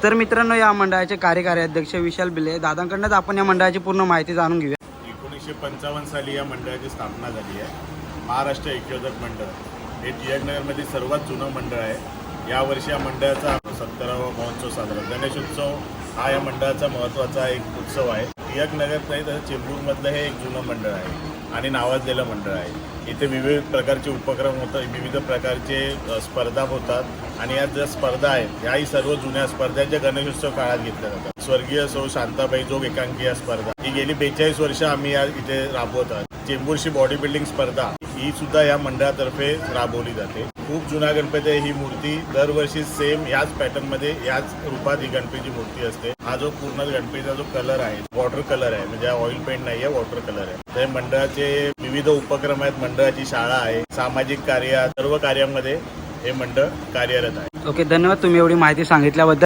तर मित्रांनो, या मंडळाचे कार्यकारी अध्यक्ष विशाल बिले दादांकडूनच आपण या मंडळाची पूर्ण माहिती जाणून घेऊया. 1955 साली या मंडळाची स्थापना झाली आहे. महाराष्ट्र ऐक्योदक मंडळ हे टिळकनगरमध्ये सर्वात जुनं मंडळ आहे. यावर्षी या मंडळाचा 70वा महोत्सव साजरा. गणेशोत्सव हा या मंडळाचा महत्त्वाचा एक उत्सव आहे. टिळकनगर नाही तर चेंबूरमधलं हे एक जुनं मंडळ आहे आणि नावाजलेलं मंडळ आहे. इथे विविध प्रकारचे उपक्रम होतात, विविध प्रकारचे स्पर्धा होतात आणि या ज्या स्पर्धा आहेत याही सर्व जुन्या स्पर्धांच्या गणेशोत्सव काळात घेतल्या जातात. स्वर्गीय सौ शांताबाई जोग एकांकी या स्पर्धा ही गेली 42 वर्ष आम्ही या इथे राबवत आहोत. चेंबूरची बॉडी बिल्डिंग स्पर्धा ही सुद्धा या मंडळातर्फे राबवली जाते. खूप जुना गणपती आहे. ही मूर्ती दरवर्षी सेम याच पॅटर्नमध्ये याच रूपात ही गणपतीची मूर्ती असते. हा जो पूर्ण गणपतीचा जो कलर आहे वॉटर कलर आहे, म्हणजे ऑइल पेंट नाही आहे, वॉटर कलर आहे. तर मंडळाचे विविध उपक्रम आहेत, मंडळाची शाळा आहे, सामाजिक कार्य, सर्व कार्यामध्ये हे मंडळ कार्यरत आहे. ओके, धन्यवाद तुम्ही एवढी माहिती सांगितल्याबद्दल.